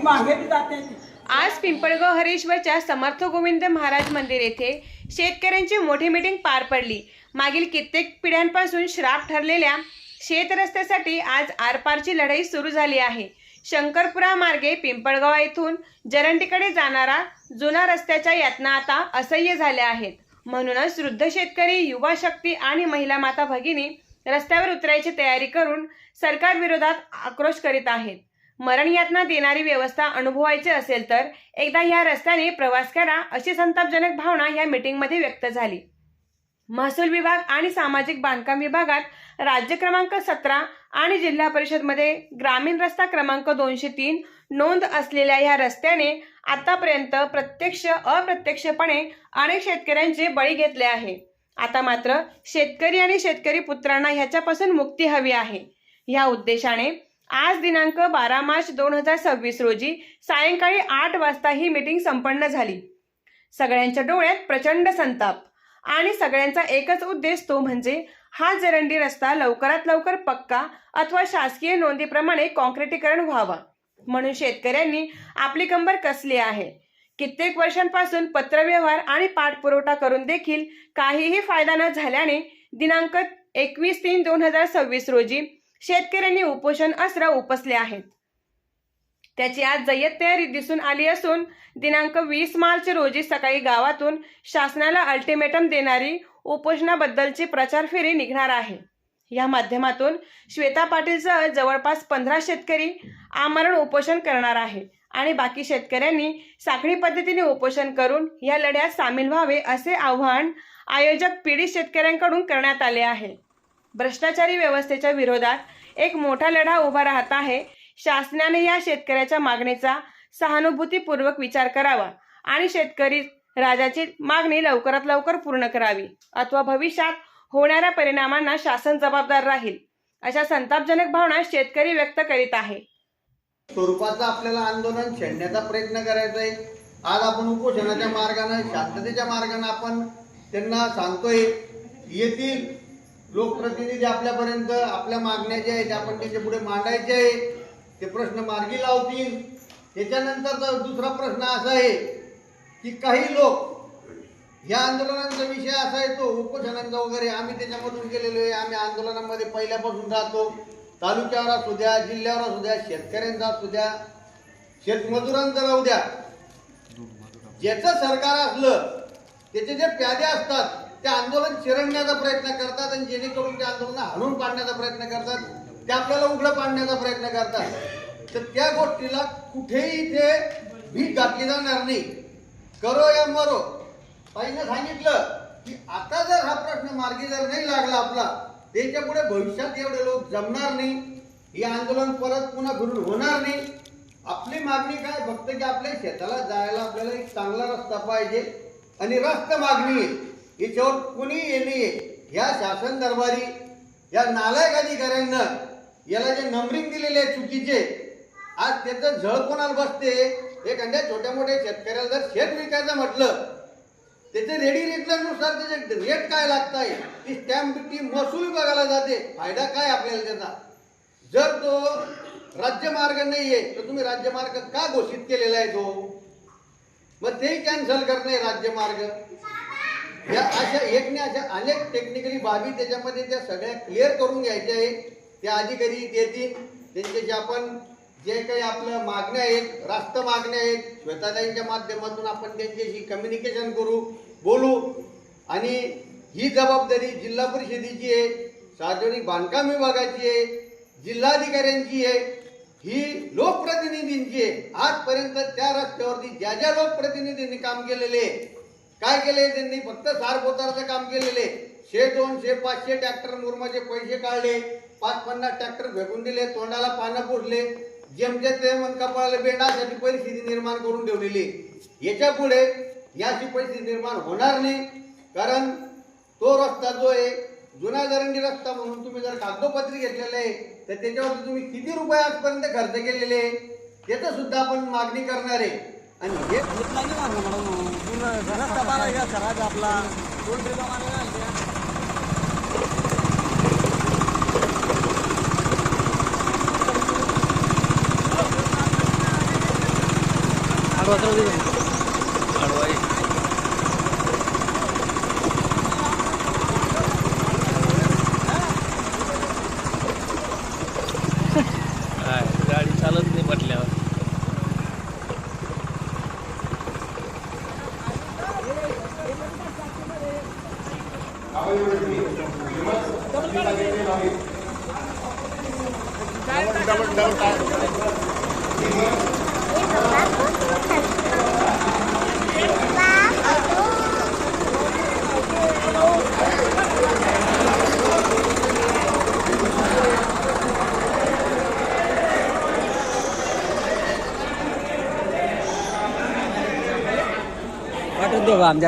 मागे जाते. आज पिंपळगाव हरेश्वरच्या समर्थ गोविंद महाराज मंदिर येथे शेतकऱ्यांची मोठी मीटिंग पार पडली. मागील कित्येक पिढ्यांपासून श्राप ठरलेल्या शेत रस्त्यासाठी आज आरपारची लढाई सुरू झाली आहे. शंकरपुरा मार्गे पिंपळगाव येथून जरंडीकडे जाणारा जुना रस्त्याच्या यातना आता असह्य झाल्या आहेत. म्हणूनच वृद्ध शेतकरी, युवा शक्ती आणि महिला माता भगिनी रस्त्यावर उतरायची तयारी करून सरकार विरोधात आक्रोश करीत आहेत. मरण यातना देणारी व्यवस्था अनुभवायची असेल तर एकदा ह्या रस्त्याने प्रवास करा, अशी संतापजनक भावना या मीटिंगमध्ये व्यक्त झाली. महसूल विभाग आणि सामाजिक बांधकाम विभागात राज्य क्रमांक 17 आणि जिल्हा परिषदमध्ये ग्रामीण रस्ता क्रमांक 203 नोंद असलेल्या ह्या रस्त्याने आतापर्यंत प्रत्यक्ष अप्रत्यक्षपणे अनेक शेतकऱ्यांचे बळी घेतले आहे. आता मात्र शेतकरी आणि शेतकरी पुत्रांना ह्याच्यापासून मुक्ती हवी आहे. ह्या उद्देशाने आज दिनांक 12 मार्च 2026 रोजी सायंकाळी 8 वाजता ही मीटिंग संपन्न झाली. सगळ्यांच्या डोळ्यात प्रचंड संताप आणि सगळ्यांचा एकच उद्देश, तो म्हणजे हा जरंडी रस्ता लवकरात लवकर पक्का अथवा शासकीय नोंदीप्रमाणे कॉन्क्रिटीकरण व्हावा. म्हणून शेतकऱ्यांनी आपली कंबर कसली आहे. कित्येक वर्षांपासून पत्रव्यवहार आणि पाठपुरवठा करून देखील काहीही फायदा न झाल्याने दिनांक 21/3/2026 रोजी शेतकऱ्यांनी उपोषण अस्त्र उपसले आहेत. त्याची आज जय्यत तयारी दिसून आली असून दिनांक 20 मार्च रोजी सकाळी गावातून शासनाला अल्टिमेटम देणारी उपोषणाबद्दलची प्रचार फेरी निघणार आहे. या माध्यमातून श्वेता पाटीलसह जवळपास 15 शेतकरी आमरण उपोषण करणार आहे आणि बाकी शेतकऱ्यांनी साखळी पद्धतीने उपोषण करून या लढ्यात सामील व्हावे, असे आवाहन आयोजक पीडित शेतकऱ्यांकडून करण्यात आले आहे. भ्रष्टाचारी व्यवस्थेच्या विरोधात एक मोठा लढा उभा राहत आहे. शासनाने या शेतकऱ्याच्या मागणीचा सहानुभूतीपूर्वक विचार करावा आणि शेतकरी राजाची मागणी लवकरात लवकर पूर्ण करावी, अथवा भविष्यात होणाऱ्या परिणामांना शासन जबाबदार राहील, अशा संतापजनक भावना शेतकरी व्यक्त करीत आहे. स्वरूपाचं आपल्याला आंदोलन छेडण्याचा प्रयत्न करायचा आहे. आज आपण उपोषणाच्या मार्गाने, शांततेच्या मार्गाने आपण त्यांना सांगतोय. येथील लोकप्रतिनिधी आपल्यापर्यंत आपल्या मागण्या ज्या आहेत आपण त्याच्या पुढे मांडायचे आहे, ते प्रश्न मार्गी लावतील. त्याच्यानंतर दुसरा प्रश्न असा आहे की काही लोक या आंदोलनाचा विषय असा आहे, तो उपोषणांचा वगैरे आम्ही त्याच्यामधून गेलेलो आहे. आम्ही आंदोलनामध्ये पहिल्यापासून राहतो. तालुक्यावर असू द्या, जिल्ह्यावर असू द्या, शेतकऱ्यांचा असू द्या, शेतमजुरांचा राहू द्या, ज्याचं सरकार असलं त्याचे जे प्यादे असतात ते आंदोलन चिरडण्याचा प्रयत्न करतात आणि जेणेकरून ते आंदोलन हाणून पाडण्याचा प्रयत्न करतात, ते आपल्याला उघडं पाडण्याचा प्रयत्न करतात. तर त्या गोष्टीला कुठेही ते भीक घातली जाणार नाही. करो या मरो. ताईनं सांगितलं की आता जर हा प्रश्न मार्गी जर नाही लागला आपला, त्याच्या पुढे भविष्यात एवढे लोक जमणार नाही. हे आंदोलन परत पुन्हा फिरून होणार नाही. आपली मागणी काय, फक्त की आपल्या शेताला जायला आपल्याला एक चांगला रस्ता पाहिजे आणि रस्ता मागणी आहे. याच्यावर कोणी येणे या शासन दरबारी या नालायक अधिकाऱ्यांना याला जे नंबरिंग दिलेले आहे चुकीचे, आज त्याचं झळ कोणाला बसते. एखाद्या छोट्या मोठ्या शेतकऱ्याला जर शेत विकायचं म्हटलं, त्याचे रेडी रेटनुसार त्याचे रेट काय लागत आहे, ती स्टॅम्प ती महसूल विभागाला जाते. फायदा काय आपल्याला त्याचा. जर तो राज्यमार्ग नाहीये तर तुम्ही राज्यमार्ग का घोषित केलेला आहे तो, मग तेही कॅन्सल करणे राज्यमार्ग. या अशा अशा अनेक टेक्निकली बाबी त्याच्यामध्ये त्या सगळ्या क्लिअर करून घ्यायच्या आहे. ते अधिकारी येतील, त्यांच्याशी आपण जे काही आपलं मागण्या आहेत, रास्त मागण्या आहेत, श्वेताताईंच्या माध्यमातून आपण त्यांच्याशी कम्युनिकेशन करू, बोलू. आणि ही जबाबदारी जिल्हा परिषदेची आहे, सार्वजनिक बांधकाम विभागाची आहे, जिल्हाधिकाऱ्यांची आहे, ही लोकप्रतिनिधींची आहे. आजपर्यंत त्या रस्त्यावरती ज्या ज्या लोकप्रतिनिधींनी काम केलेले, काय केले त्यांनी, फक्त सारपोताराचं काम केलेले. 100, 200, 500 ट्रॅक्टर मुरमाचे पैसे काढले, 50-50 ट्रॅक्टर फेकून दिले, तोंडाला पानं पुरले, जेमच्या ते मन कपाळाला बेंडासाठी परिस्थिती निर्माण करून ठेवलेली. याच्या पुढे याची परिस्थिती निर्माण होणार नाही. कारण तो रस्ता जो आहे जुना जरंडी रस्ता म्हणून तुम्ही जर कागदोपत्री घेतलेले आहे, तर त्याच्यावर तुम्ही किती रुपये आजपर्यंत खर्च केलेले त्याचं सुद्धा आपण मागणी करणार आहे. आणि हे आपला गाडी चालत नाही म्हटल्यावर. वाटून देऊ आमच्या